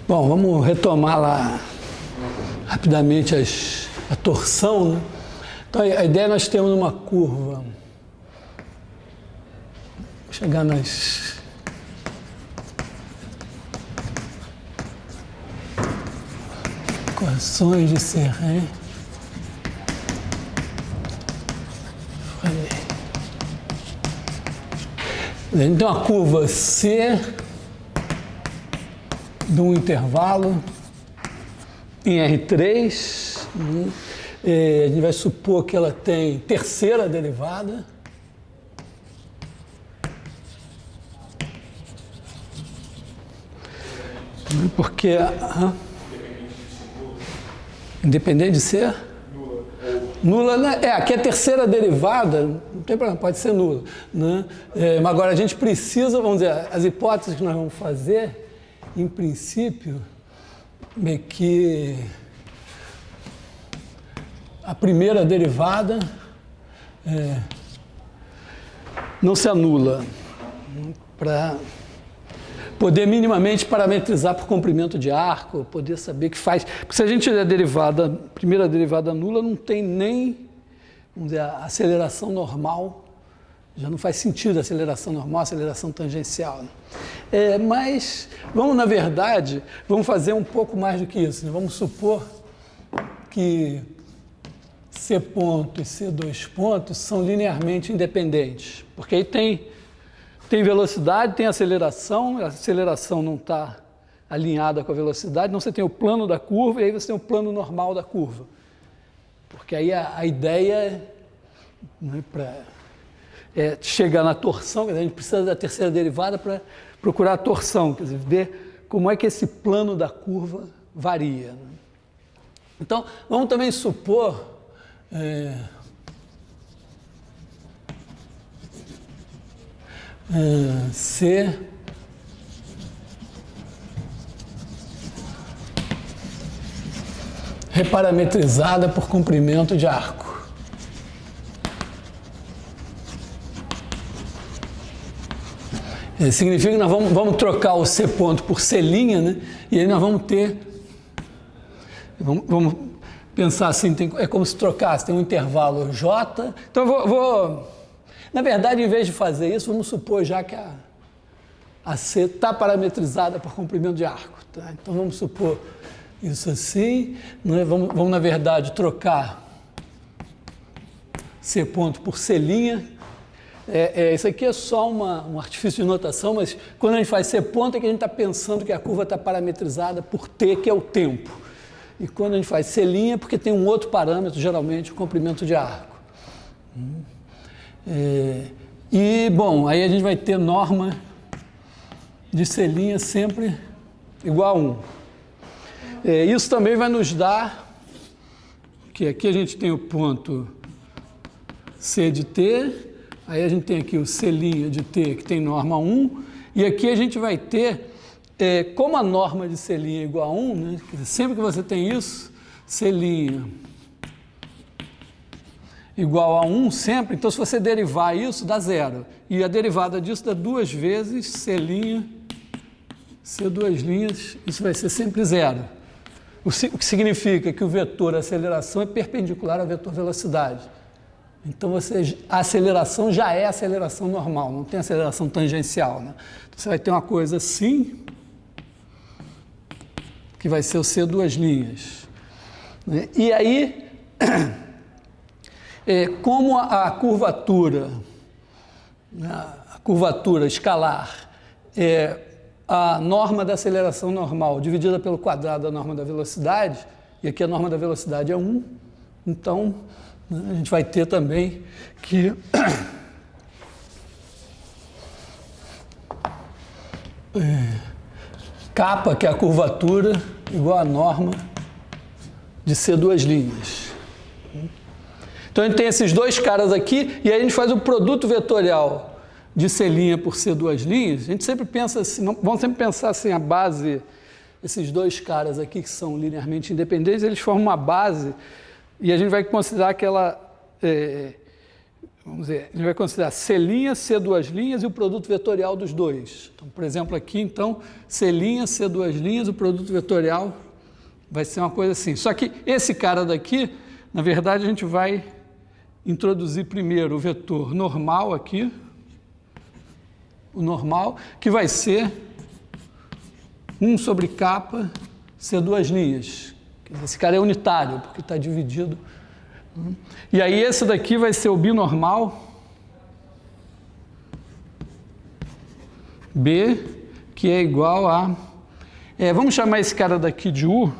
Bom, vamos retomar lá rapidamente a torção, né? Então, a ideia é nós temos uma curva, chegar nas equações de Serré. Então, a curva C de um intervalo em R3, a gente vai supor que ela tem terceira derivada. Porque independente de ser nula, né? Aqui é a terceira derivada, não tem problema, pode ser nula, né? Mas agora a gente precisa, vamos dizer, as hipóteses que nós vamos fazer, em princípio, é que a primeira derivada não se anula, para poder minimamente parametrizar por comprimento de arco, poder saber que faz. Porque se a gente tiver a primeira derivada nula, não tem nem, vamos dizer, a aceleração normal, já não faz sentido a aceleração normal, a aceleração tangencial, né? Mas vamos, na verdade, vamos fazer um pouco mais do que isso, né? Vamos supor que C ponto e C2 pontos são linearmente independentes, porque aí tem velocidade, tem aceleração, a aceleração não está alinhada com a velocidade, então você tem o plano da curva e aí você tem o plano normal da curva. Porque aí a ideia é chegar na torção, quer dizer, a gente precisa da terceira derivada para procurar a torção, quer dizer, ver como é que esse plano da curva varia, né? Então, vamos também supor C reparametrizada por comprimento de arco. Significa que nós vamos trocar o C ponto por C linha, né? E aí nós vamos ter, vamos pensar assim, é como se trocasse, tem um intervalo J. Então eu na verdade, em vez de fazer isso, vamos supor já que a C está parametrizada por comprimento de arco, tá? Então vamos supor isso assim, né? Vamos na verdade trocar C ponto por C linha. Isso aqui é só um artifício de notação, mas quando a gente faz C ponto é que a gente está pensando que a curva está parametrizada por T, que é o tempo. E quando a gente faz C linha é porque tem um outro parâmetro, geralmente o comprimento de arco. Bom, aí a gente vai ter norma de C' sempre igual a 1. Isso também vai nos dar que aqui a gente tem o ponto C de T, aí a gente tem aqui o C' de T, que tem norma 1, e aqui a gente vai ter, como a norma de C' é igual a 1, né, quer dizer, sempre que você tem isso, C' igual a 1 sempre, então se você derivar isso, dá zero. E a derivada disso dá 2 vezes C', C2', isso vai ser sempre zero. O que significa que o vetor aceleração é perpendicular ao vetor velocidade. Então a aceleração já é aceleração normal, não tem aceleração tangencial, né? Então você vai ter uma coisa assim, que vai ser o C2', né? E aí, como a curvatura escalar é a norma da aceleração normal dividida pelo quadrado da norma da velocidade, e aqui a norma da velocidade é 1, então a gente vai ter também que kappa, que é a curvatura, igual a norma de C2'. Então a gente tem esses dois caras aqui, e aí a gente faz o produto vetorial de C' por C2'. A gente sempre pensa assim, vamos sempre pensar assim, a base, esses dois caras aqui que são linearmente independentes, eles formam uma base, e a gente vai considerar que ela vamos ver, a gente vai considerar C', C2' e o produto vetorial dos dois. Então, por exemplo, aqui, então, C', C2', o produto vetorial vai ser uma coisa assim. Só que esse cara daqui, na verdade, a gente vai introduzir primeiro o vetor normal aqui, o normal, que vai ser 1 sobre capa C2'. Esse cara é unitário, porque está dividido. E aí esse daqui vai ser o binormal B, que é igual a... vamos chamar esse cara daqui de U.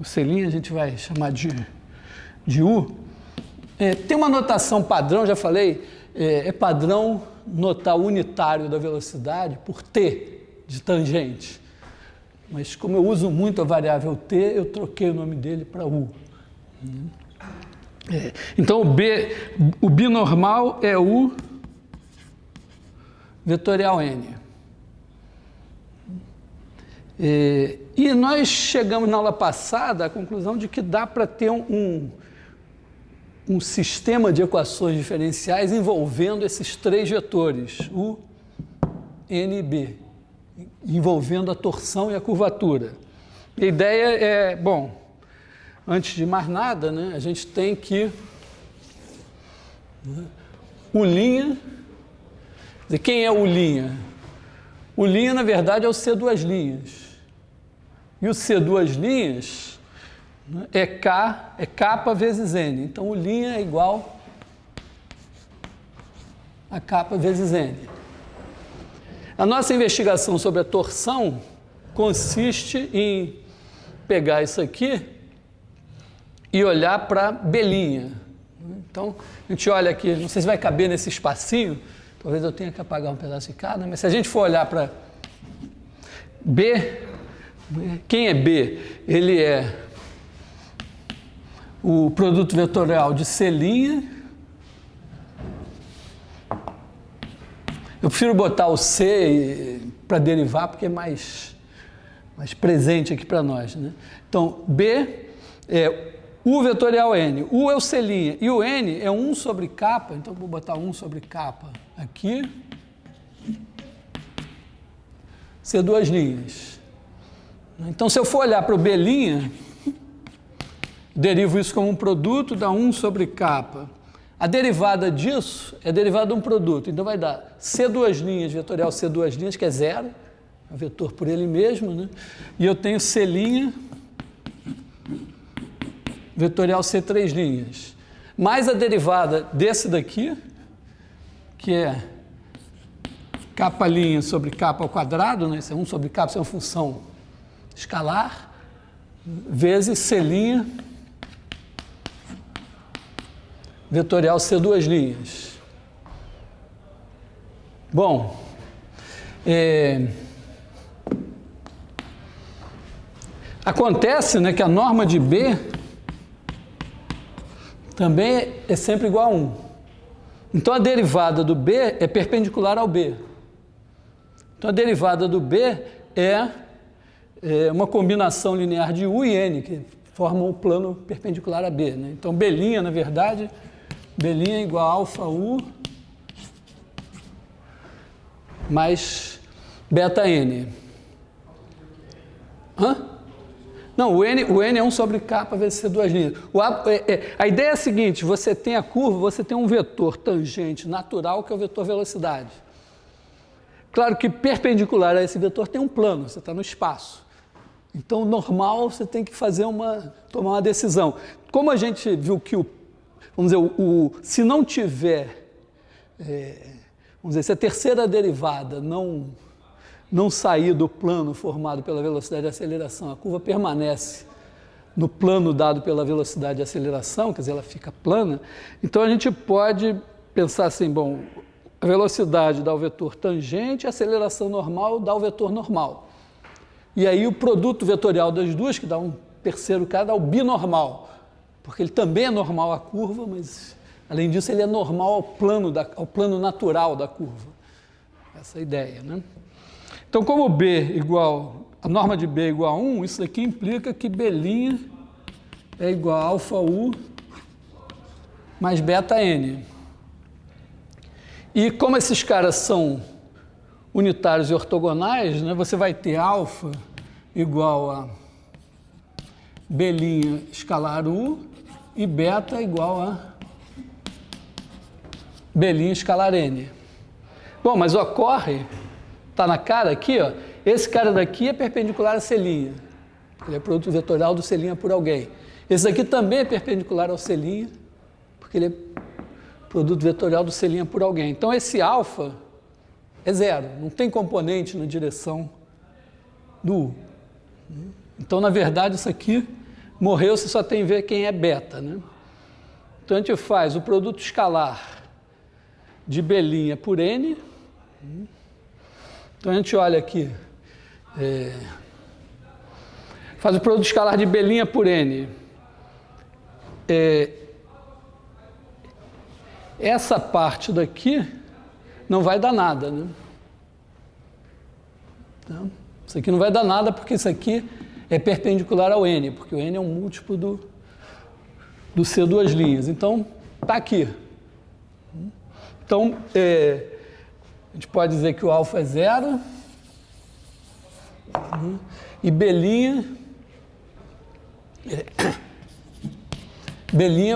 O C' a gente vai chamar de U. Tem uma notação padrão, já falei, é padrão notar o unitário da velocidade por T de tangente. Mas como eu uso muito a variável T, eu troquei o nome dele para U. Então o binormal é U vetorial N. E nós chegamos na aula passada à conclusão de que dá para ter um sistema de equações diferenciais envolvendo esses três vetores, U, N e B, envolvendo a torção e a curvatura. A ideia é, bom, antes de mais nada, né, a gente tem que U', quem é U'? U', na verdade, é o C2'. E o C2' é capa vezes N. Então, U' é igual a capa vezes N. A nossa investigação sobre a torção consiste em pegar isso aqui e olhar para B'. Então, a gente olha aqui, não sei se vai caber nesse espacinho, talvez eu tenha que apagar um pedaço de cada, mas se a gente for olhar para B, quem é B? Ele é o produto vetorial de C'. Eu prefiro botar o C para derivar, porque é mais presente aqui para nós, né? Então, B é U vetorial N. U é o C'. E o N é 1 sobre capa, então vou botar 1 sobre capa aqui. C2'. Então, se eu for olhar para o B', derivo isso como um produto, dá 1 sobre capa. A derivada disso é derivada de um produto, então vai dar C2', vetorial C2', que é 0, é um vetor por ele mesmo, né? E eu tenho C', vetorial C3', mais a derivada desse daqui, que é capa' sobre capa ao quadrado, né? Isso é 1 sobre capa, isso é uma função escalar, vezes C', vetorial C2'. Bom, acontece, né, que a norma de B também é sempre igual a 1. Então, a derivada do B é perpendicular ao B. Então, a derivada do B é uma combinação linear de U e N, que formam o plano perpendicular a B, né? Então, B', na verdade, B' é igual a alfa U mais beta N. Não, o N é 1 sobre capa vezes C2'. A ideia é a seguinte, você tem a curva, você tem um vetor tangente natural, que é o vetor velocidade. Claro que perpendicular a esse vetor tem um plano, você está no espaço. Então, normal, você tem que tomar uma decisão. Como a gente viu que se não tiver, se a terceira derivada não sair do plano formado pela velocidade de aceleração, a curva permanece no plano dado pela velocidade de aceleração, quer dizer, ela fica plana, então a gente pode pensar assim, bom, a velocidade dá o vetor tangente, a aceleração normal dá o vetor normal. E aí o produto vetorial das duas, que dá um terceiro cara, dá o binormal, porque ele também é normal à curva, mas além disso ele é normal ao plano natural da curva. Essa é a ideia, né? Então, como a norma de B é igual a 1, isso aqui implica que B' é igual a alfa U mais beta N. E como esses caras são unitários e ortogonais, né, você vai ter alfa igual a B' escalar U e beta igual a B' escalar N. Bom, mas ocorre, está na cara aqui, ó, esse cara daqui é perpendicular a C', ele é produto vetorial do C' por alguém. Esse aqui também é perpendicular ao C', porque ele é produto vetorial do C' por alguém. Então esse alfa é zero, não tem componente na direção do U. Então, na verdade, isso aqui morreu, você só tem que ver quem é beta, né? Então a gente faz o produto escalar de B' por N. Então a gente olha aqui, faz o produto escalar de B' por N. Essa parte daqui não vai dar nada, né? Então, isso aqui não vai dar nada porque isso aqui é perpendicular ao N, porque o N é um múltiplo do C duas linhas. Então, está aqui. Então, a gente pode dizer que o alfa é zero e B'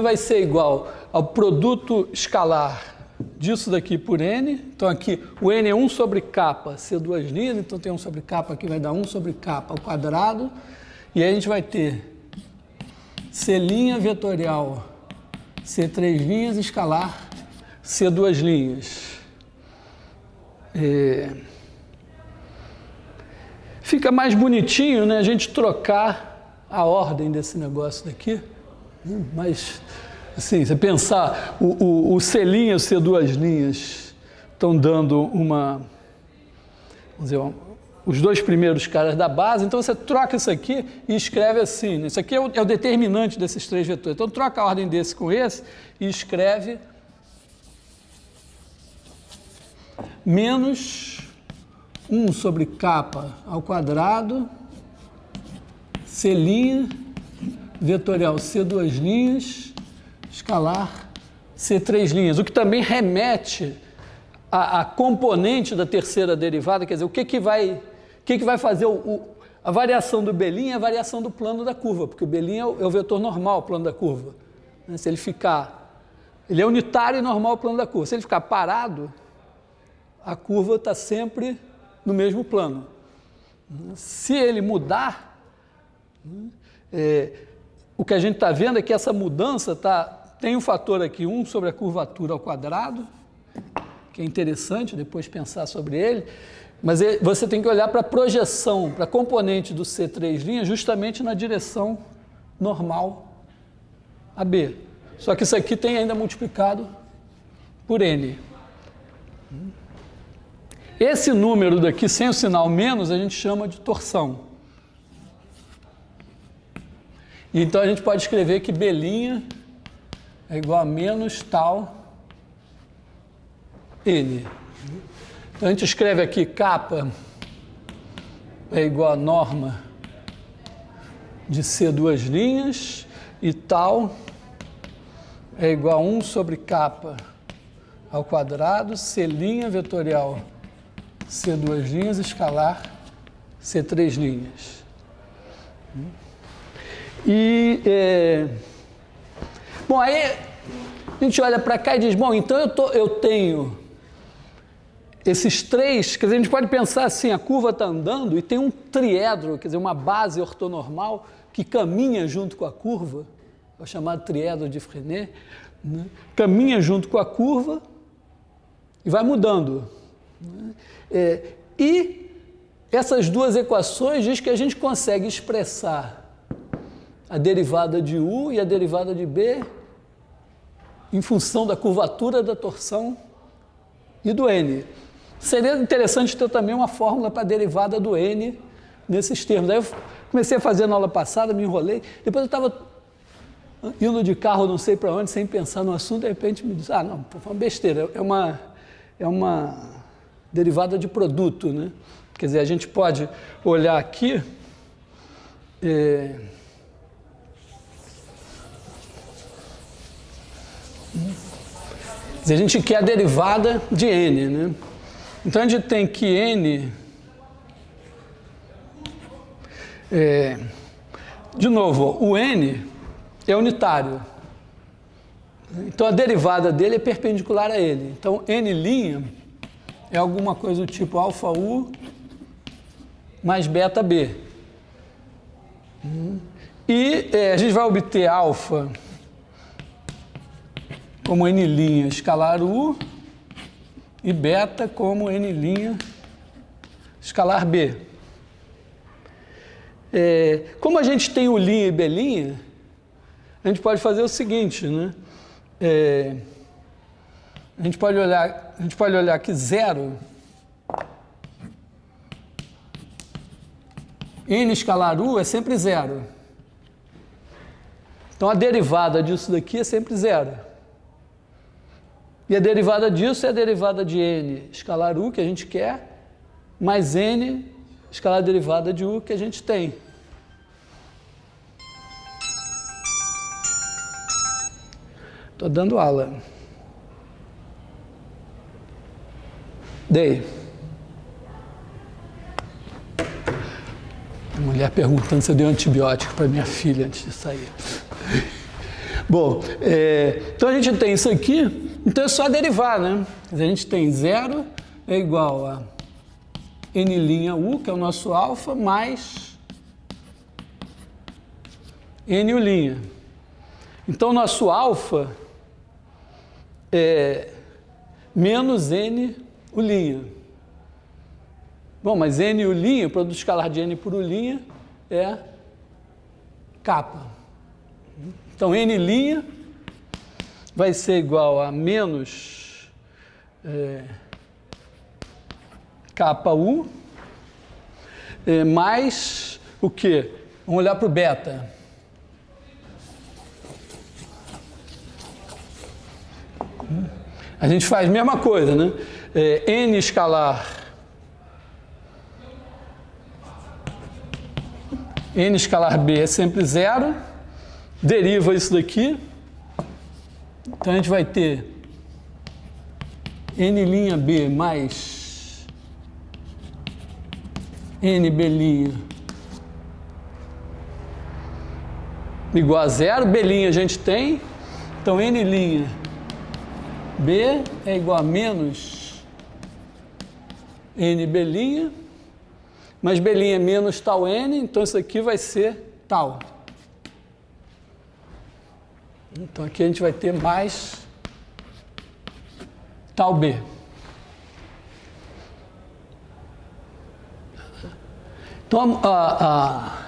vai ser igual ao produto escalar disso daqui por N. Então aqui o N é 1 sobre kappa, C duas linhas, então tem 1 sobre kappa aqui, vai dar 1 sobre kappa ao quadrado. E aí a gente vai ter C' vetorial C três linhas escalar C duas linhas. Fica mais bonitinho, né, a gente trocar a ordem desse negócio daqui, mas assim, você pensar, o C' e o C duas linhas estão dando uma, vamos dizer, os dois primeiros caras da base, então você troca isso aqui e escreve assim, né? Isso aqui é o determinante desses três vetores, então troca a ordem desse com esse e escreve menos 1 sobre kappa ao quadrado, C' vetorial C duas linhas, escalar C três linhas, o que também remete à componente da terceira derivada, quer dizer, o que vai fazer a variação do B' é a variação do plano da curva, porque o B' é o vetor normal, o plano da curva. Se ele ficar, ele é unitário e normal o plano da curva. Se ele ficar parado, a curva está sempre no mesmo plano. Se ele mudar, o que a gente está vendo é que essa mudança tem um fator aqui, 1 sobre a curvatura ao quadrado, que é interessante depois pensar sobre ele, mas você tem que olhar para a projeção, para a componente do C três linhas, justamente na direção normal AB. Só que isso aqui tem ainda multiplicado por N. Esse número daqui, sem o sinal menos, a gente chama de torção. Então a gente pode escrever que B' é igual a menos tal N. Então a gente escreve aqui kappa é igual a norma de C duas linhas e tal é igual a 1 sobre kappa ao quadrado, C' vetorial C duas linhas escalar C três linhas. Bom, aí a gente olha para cá e diz, bom, então eu tenho esses três, quer dizer, a gente pode pensar assim, a curva está andando e tem um triedro, quer dizer, uma base ortonormal que caminha junto com a curva, é o chamado triedro de Frenet, né? Caminha junto com a curva e vai mudando. Né? E essas duas equações diz que a gente consegue expressar a derivada de U e a derivada de B em função da curvatura da torção e do N. Seria interessante ter também uma fórmula para a derivada do N nesses termos. Aí eu comecei a fazer na aula passada, me enrolei, depois eu estava indo de carro não sei para onde, sem pensar no assunto, de repente me disse, não, foi uma besteira, é uma derivada de produto, né? Quer dizer, a gente pode olhar aqui, dizer, a gente quer a derivada de n, né? Então a gente tem que n, de novo, o n é unitário. Então a derivada dele é perpendicular a ele. Então n' é alguma coisa do tipo alfa u mais beta b. E a gente vai obter alfa como n' escalar u e beta como n' escalar b. Como a gente tem o linha e b', a gente pode fazer o seguinte, né? A gente pode olhar que 0, n escalar u é sempre 0. Então a derivada disso daqui é sempre 0. E a derivada disso é a derivada de n escalar u, que a gente quer, mais n escalar a derivada de u que a gente tem. Estou dando aula. Dei. A mulher perguntando se eu dei um antibiótico para minha filha antes de sair. Bom, então a gente tem isso aqui, então é só derivar, né? A gente tem 0 é igual a n', que é o nosso alfa, mais n'. Então, nosso alfa é menos n'. Bom, mas n', o produto escalar de n por u' é kappa. Então, n' vai ser igual a menos kappa u mais o quê? Vamos olhar para o beta. A gente faz a mesma coisa, né? N escalar B é sempre 0, deriva isso daqui, então a gente vai ter N' mais NB' igual a 0, B' a gente tem, então N' B é igual a menos NB', mas B' é menos tal N, então isso aqui vai ser tal. Então aqui a gente vai ter mais tal B. Então a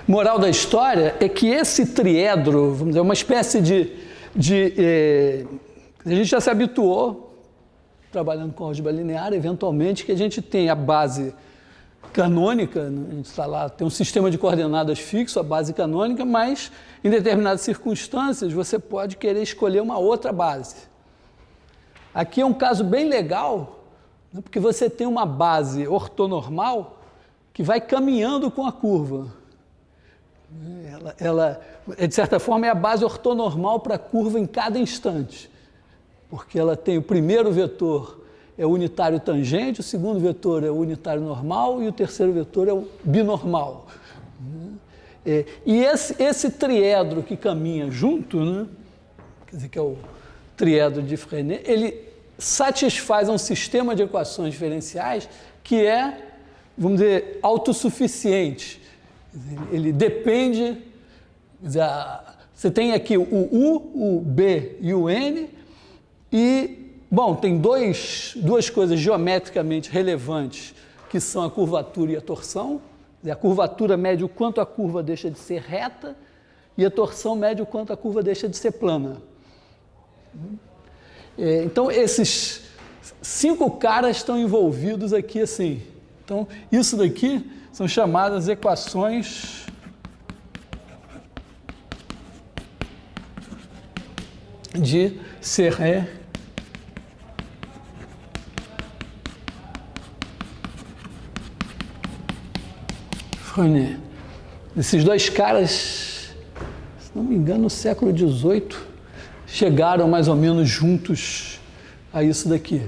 moral da história é que esse triedro, vamos dizer, uma espécie a gente já se habituou, trabalhando com álgebra linear, eventualmente, que a gente tem a base canônica, né? A gente está lá, tem um sistema de coordenadas fixo, a base canônica, mas em determinadas circunstâncias você pode querer escolher uma outra base. Aqui é um caso bem legal, né? Porque você tem uma base ortonormal que vai caminhando com a curva. Ela, de certa forma, é a base ortonormal para a curva em cada instante. Porque ela tem o primeiro vetor é o unitário tangente, o segundo vetor é o unitário normal e o terceiro vetor é o binormal. E esse triedro que caminha junto, né, quer dizer que é o triedro de Frenet, ele satisfaz um sistema de equações diferenciais que é, vamos dizer, autossuficiente. Ele depende, você tem aqui o U, o B e o N, e, bom, tem duas coisas geometricamente relevantes, que são a curvatura e a torção. A curvatura mede o quanto a curva deixa de ser reta, e a torção mede o quanto a curva deixa de ser plana. Então, esses 5 caras estão envolvidos aqui assim. Então, isso daqui são chamadas equações de Serret Frenet. Esses dois caras, se não me engano, no século XVIII, chegaram mais ou menos juntos a isso daqui.